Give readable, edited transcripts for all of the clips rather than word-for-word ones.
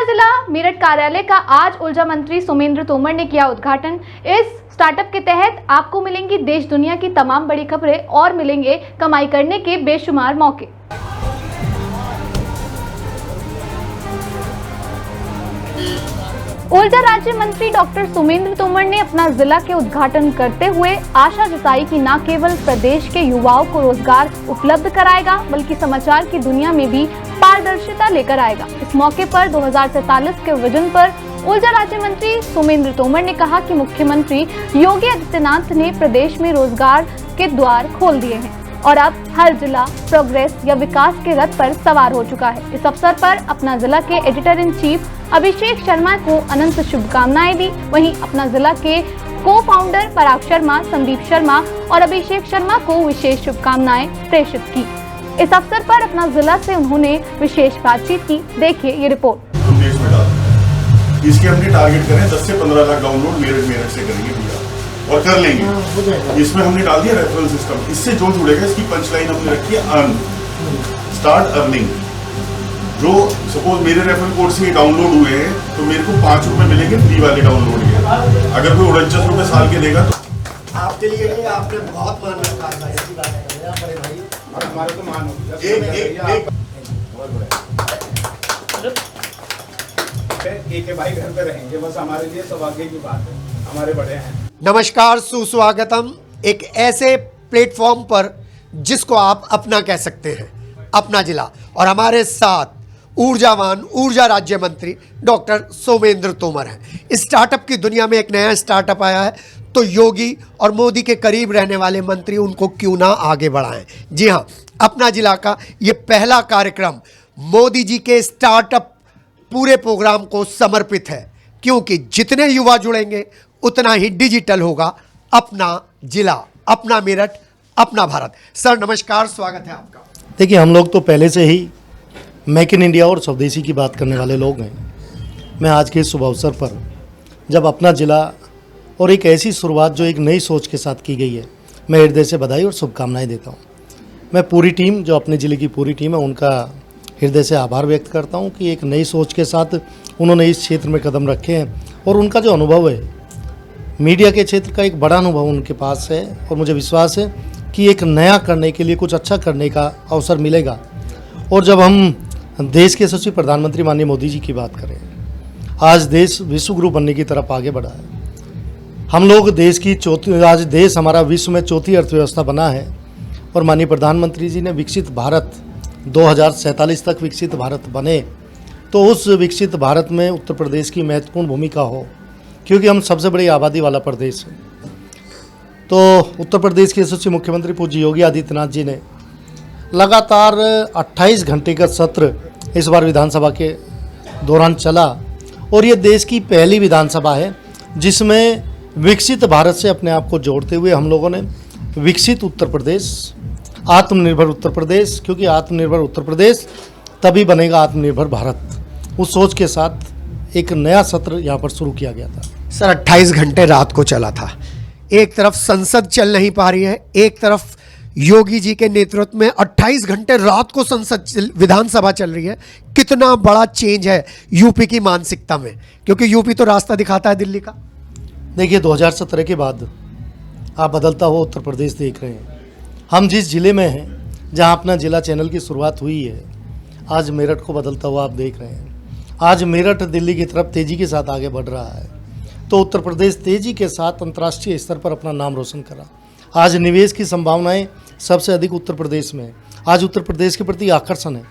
जिला मेरठ कार्यालय का आज ऊर्जा मंत्री सोमेंद्र तोमर ने किया उद्घाटन। इस स्टार्टअप के तहत आपको मिलेंगी देश दुनिया की तमाम बड़ी खबरें और मिलेंगे कमाई करने के बेशुमार मौके। ऊर्जा राज्य मंत्री डॉक्टर सोमेंद्र तोमर ने अपना जिला के उद्घाटन करते हुए आशा जताई कि न केवल प्रदेश के युवाओं को रोजगार उपलब्ध कराएगा बल्कि समाचार की दुनिया में भी पारदर्शिता लेकर आएगा। इस मौके पर 2047 के विजन पर ऊर्जा राज्य मंत्री सोमेंद्र तोमर ने कहा कि मुख्यमंत्री योगी आदित्यनाथ ने प्रदेश में रोजगार के द्वार खोल दिए हैं और अब हर जिला प्रोग्रेस या विकास के रथ पर सवार हो चुका है। इस अवसर पर अपना जिला के editor in chief Abhishek Sharma को अनंत शुभकामनाएं दी। वहीं अपना जिला के को फाउंडर पराग शर्मा, संदीप शर्मा और अभिषेक शर्मा को विशेष शुभकामनाएं प्रेषित की। इस अवसर पर अपना जिला से उन्होंने विशेष बातचीत की। देखिए ये रिपोर्ट। इसके हमने टारगेट करें 10 से 15 लाख डाउनलोड मेरठ से करेंगे भैया और कर लेंगे। इसमें हमने डाल दिया रेफरल सिस्टम। इससे जो जुड़ेगा इसकी पंचलाइन हमने रखी है अर्न, स्टार्ट अर्निंग। जो सपोज मेरे रेफरल कोड से डाउनलोड हुए हैं तो मेरे को 5 रुपए मिलेंगे फ्री वाले डाउनलोड के। अगर कोई 49 रुपए साल के देगा तो आपके लिए आपने बहुत मान रखा है ऐसी बात है बड़े भाई, और हमारे तो मान हो एक भाई घर पे रहेंगे, बस हमारे लिए सौभाग्य की बात है, हमारे बड़े हैं। नमस्कार, सुस्वागतम एक ऐसे प्लेटफॉर्म पर जिसको आप अपना कह सकते हैं, अपना जिला। और हमारे साथ ऊर्जावान ऊर्जा राज्य मंत्री डॉक्टर सोमेंद्र तोमर हैं। इस स्टार्टअप की दुनिया में एक नया स्टार्टअप आया है तो योगी और मोदी के करीब रहने वाले मंत्री उनको क्यों ना आगे बढ़ाएं। जी हाँ, अपना जिला का ये पहला कार्यक्रम मोदी जी के स्टार्टअप पूरे प्रोग्राम को समर्पित है, क्योंकि जितने युवा जुड़ेंगे उतना ही डिजिटल होगा अपना जिला, अपना मेरठ, अपना भारत। सर नमस्कार, स्वागत है आपका। देखिए, हम लोग तो पहले से ही मेक इन इंडिया और स्वदेशी की बात करने वाले लोग हैं। मैं आज के इस शुभ अवसर पर जब अपना जिला और एक ऐसी शुरुआत जो एक नई सोच के साथ की गई है, मैं हृदय से बधाई और शुभकामनाएं देता हूं। मैं पूरी टीम, जो अपने ज़िले की पूरी टीम है, उनका हृदय से आभार व्यक्त करता हूं कि एक नई सोच के साथ उन्होंने इस क्षेत्र में कदम रखे हैं और उनका जो अनुभव है मीडिया के क्षेत्र का, एक बड़ा अनुभव उनके पास है और मुझे विश्वास है कि एक नया करने के लिए, कुछ अच्छा करने का अवसर मिलेगा। और जब हम देश के यशस्वी प्रधानमंत्री माननीय मोदी जी की बात करें, आज देश विश्व गुरु बनने की तरफ आगे बढ़ा है। हम लोग देश की आज देश हमारा विश्व में चौथी अर्थव्यवस्था बना है और माननीय प्रधानमंत्री जी ने विकसित भारत 2047 तक विकसित भारत बने, तो उस विकसित भारत में उत्तर प्रदेश की महत्वपूर्ण भूमिका हो, क्योंकि हम सबसे बड़ी आबादी वाला प्रदेश है। तो उत्तर प्रदेश के यशस्वी मुख्यमंत्री पूज्य योगी आदित्यनाथ जी ने लगातार 28 घंटे का सत्र इस बार विधानसभा के दौरान चला और ये देश की पहली विधानसभा है जिसमें विकसित भारत से अपने आप को जोड़ते हुए हम लोगों ने विकसित उत्तर प्रदेश, आत्मनिर्भर उत्तर प्रदेश, क्योंकि आत्मनिर्भर उत्तर प्रदेश तभी बनेगा आत्मनिर्भर भारत, उस सोच के साथ एक नया सत्र यहाँ पर शुरू किया गया था। सर 28 घंटे रात को चला था। एक तरफ संसद चल नहीं पा रही है, एक तरफ योगी जी के नेतृत्व में 28 घंटे रात को संसद विधानसभा चल रही है। कितना बड़ा चेंज है यूपी की मानसिकता में, क्योंकि यूपी तो रास्ता दिखाता है दिल्ली का। देखिए, 2017 के बाद आप बदलता हुआ उत्तर प्रदेश देख रहे हैं। हम जिस ज़िले में हैं, जहां अपना ज़िला चैनल की शुरुआत हुई है, आज मेरठ को बदलता हुआ आप देख रहे हैं। आज मेरठ दिल्ली की तरफ तेज़ी के साथ आगे बढ़ रहा है, तो उत्तर प्रदेश तेज़ी के साथ अंतर्राष्ट्रीय स्तर पर अपना नाम रोशन करा। आज निवेश की संभावनाएं सबसे अधिक उत्तर प्रदेश में है। आज उत्तर प्रदेश के प्रति आकर्षण है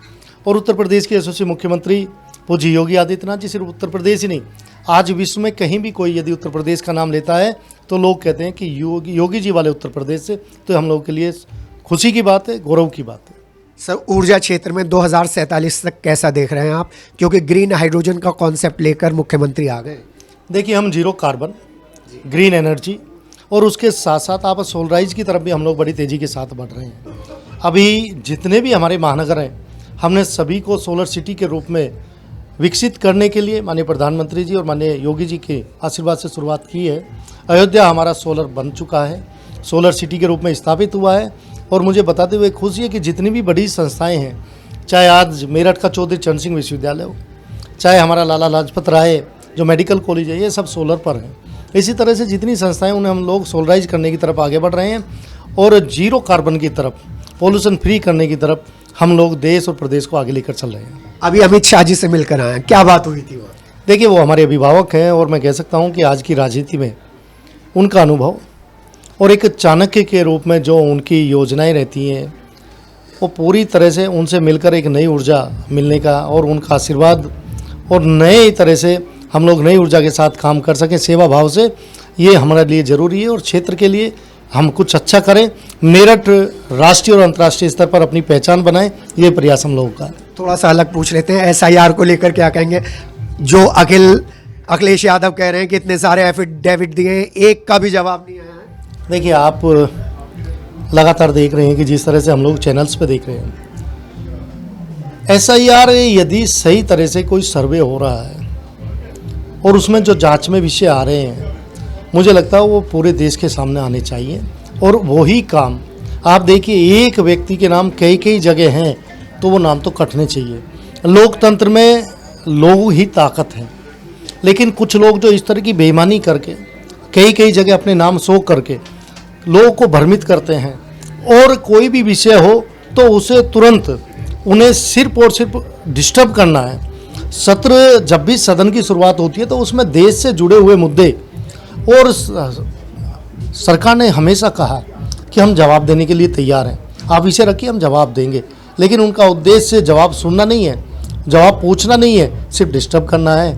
और उत्तर प्रदेश के यशस्वी मुख्यमंत्री पूज्य योगी आदित्यनाथ जी सिर्फ उत्तर प्रदेश ही नहीं, आज विश्व में कहीं भी कोई यदि उत्तर प्रदेश का नाम लेता है तो लोग कहते हैं कि योगी जी वाले उत्तर प्रदेश से, तो हम लोगों के लिए खुशी की बात है, गौरव की बात है। सर ऊर्जा क्षेत्र में 2047 तक कैसा देख रहे हैं आप, क्योंकि ग्रीन हाइड्रोजन का कॉन्सेप्ट लेकर मुख्यमंत्री आ गए। देखिए, हम जीरो कार्बन, ग्रीन एनर्जी और उसके साथ साथ आप सोलराइज की तरफ भी हम लोग बड़ी तेज़ी के साथ बढ़ रहे हैं। अभी जितने भी हमारे महानगर हैं, हमने सभी को सोलर सिटी के रूप में विकसित करने के लिए माननीय प्रधानमंत्री जी और माननीय योगी जी के आशीर्वाद से शुरुआत की है। अयोध्या हमारा सोलर बन चुका है, सोलर सिटी के रूप में स्थापित हुआ है। और मुझे बताते हुए खुशी है कि जितनी भी बड़ी संस्थाएं हैं, चाहे आज मेरठ का चौधरी चरण सिंह विश्वविद्यालय हो, चाहे हमारा लाला लाजपत राय जो मेडिकल कॉलेज है, ये सब सोलर पर हैं। इसी तरह से जितनी संस्थाएं उन्हें हम लोग सोलराइज करने की तरफ आगे बढ़ रहे हैं और जीरो कार्बन की तरफ, पोल्यूशन फ्री करने की तरफ हम लोग देश और प्रदेश को आगे लेकर चल रहे हैं। अभी अमित शाह जी से मिलकर आए हैं, क्या बात हुई थी वो? देखिए, वो हमारे अभिभावक हैं और मैं कह सकता हूं कि आज की राजनीति में उनका अनुभव और एक चाणक्य के रूप में जो उनकी योजनाएं रहती हैं, वो पूरी तरह से उनसे मिलकर एक नई ऊर्जा मिलने का और उनका आशीर्वाद और नए तरह से हम लोग नई ऊर्जा के साथ काम कर सकें सेवा भाव से, ये हमारे लिए ज़रूरी है। और क्षेत्र के लिए हम कुछ अच्छा करें, मेरठ राष्ट्रीय और अंतर्राष्ट्रीय स्तर पर अपनी पहचान बनाएं, ये प्रयास हम लोगों का। थोड़ा सा अलग पूछ लेते हैं, SIR को लेकर क्या कहेंगे? जो अखिलेश यादव कह रहे हैं कि इतने सारे एफिडेविट दिए, एक का भी जवाब नहीं आया है। देखिए, आप लगातार देख रहे हैं कि जिस तरह से हम लोग चैनल्स पे देख रहे हैं, SIR यदि सही तरह से कोई सर्वे हो रहा है और उसमें जो जांच में विषय आ रहे हैं, मुझे लगता है वो पूरे देश के सामने आने चाहिए। और वही काम आप देखिए, एक व्यक्ति के नाम कई कई जगह हैं तो वो नाम तो कटने चाहिए। लोकतंत्र में लोग ही ताकत है, लेकिन कुछ लोग जो इस तरह की बेईमानी करके कई कई जगह अपने नाम शो करके लोगों को भ्रमित करते हैं, और कोई भी विषय हो तो उसे तुरंत उन्हें सिर्फ और सिर्फ डिस्टर्ब करना है। सत्र जब भी सदन की शुरुआत होती है तो उसमें देश से जुड़े हुए मुद्दे, और सरकार ने हमेशा कहा कि हम जवाब देने के लिए तैयार हैं, आप इसे रखिए, हम जवाब देंगे। लेकिन उनका उद्देश्य जवाब सुनना नहीं है, जवाब पूछना नहीं है, सिर्फ डिस्टर्ब करना है,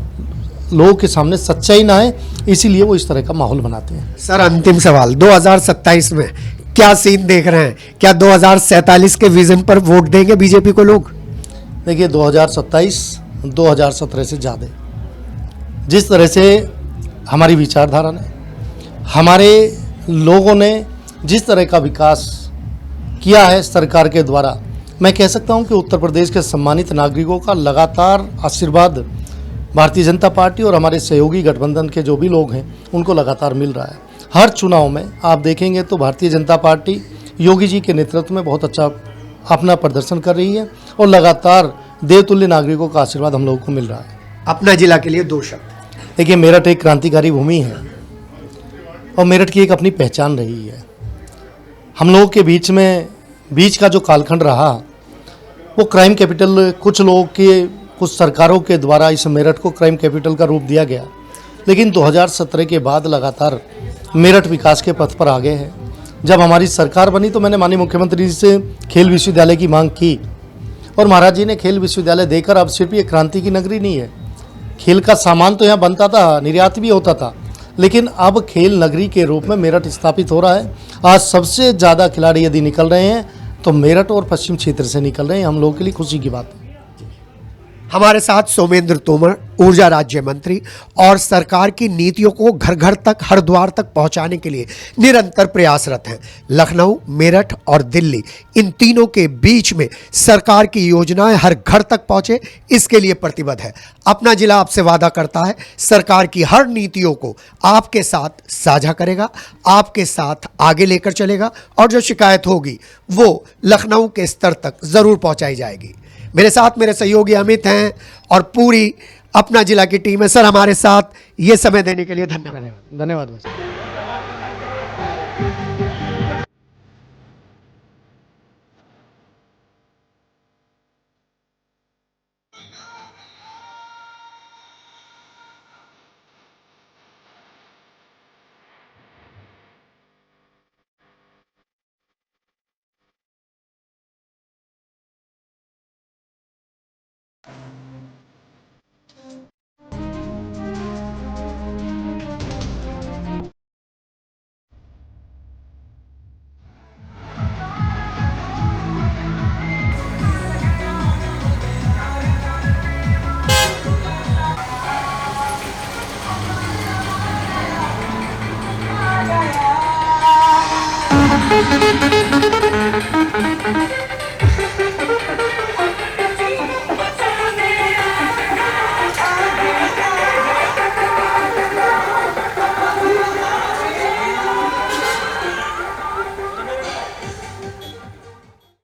लोगों के सामने सच्चाई ना है, इसीलिए वो इस तरह का माहौल बनाते हैं। सर, अंतिम सवाल, 2027 में क्या सीन देख रहे हैं? क्या 2047 के विजन पर वोट देंगे बीजेपी को लोग? देखिए, 2027 2017 से ज़्यादा जिस तरह से हमारी विचारधारा ने, हमारे लोगों ने जिस तरह का विकास किया है सरकार के द्वारा, मैं कह सकता हूं कि उत्तर प्रदेश के सम्मानित नागरिकों का लगातार आशीर्वाद भारतीय जनता पार्टी और हमारे सहयोगी गठबंधन के जो भी लोग हैं उनको लगातार मिल रहा है। हर चुनाव में आप देखेंगे तो भारतीय जनता पार्टी योगी जी के नेतृत्व में बहुत अच्छा अपना प्रदर्शन कर रही है और लगातार देवतुल्य नागरिकों का आशीर्वाद हम लोगों को मिल रहा है। अपना जिला के लिए 2 शब्द। देखिए, मेरठ एक क्रांतिकारी भूमि है और मेरठ की एक अपनी पहचान रही है। हम लोगों के बीच का जो कालखंड रहा, वो क्राइम कैपिटल, कुछ लोगों के, कुछ सरकारों के द्वारा इस मेरठ को क्राइम कैपिटल का रूप दिया गया। लेकिन 2017 के बाद लगातार मेरठ विकास के पथ पर आगे है। जब हमारी सरकार बनी तो मैंने माननीय मुख्यमंत्री जी से खेल विश्वविद्यालय की मांग की और महाराज जी ने खेल विश्वविद्यालय देकर, अब सिर्फ ये क्रांति की नगरी नहीं है, खेल का सामान तो यहाँ बनता था, निर्यात भी होता था, लेकिन अब खेल नगरी के रूप में मेरठ स्थापित हो रहा है। आज सबसे ज़्यादा खिलाड़ी यदि निकल रहे हैं तो मेरठ और पश्चिम क्षेत्र से निकल रहे हैं, हम लोगों के लिए खुशी की बात है। हमारे साथ सोमेंद्र तोमर, ऊर्जा राज्य मंत्री, और सरकार की नीतियों को घर घर तक, हर द्वार तक पहुंचाने के लिए निरंतर प्रयासरत हैं। लखनऊ, मेरठ और दिल्ली, इन तीनों के बीच में सरकार की योजनाएं हर घर तक पहुंचे, इसके लिए प्रतिबद्ध है। अपना जिला आपसे वादा करता है सरकार की हर नीतियों को आपके साथ साझा करेगा, आपके साथ आगे लेकर चलेगा, और जो शिकायत होगी वो लखनऊ के स्तर तक जरूर पहुंचाई जाएगी। मेरे साथ मेरे सहयोगी अमित हैं और पूरी अपना जिला की टीम है। सर, हमारे साथ ये समय देने के लिए धन्यवाद। धन्यवाद।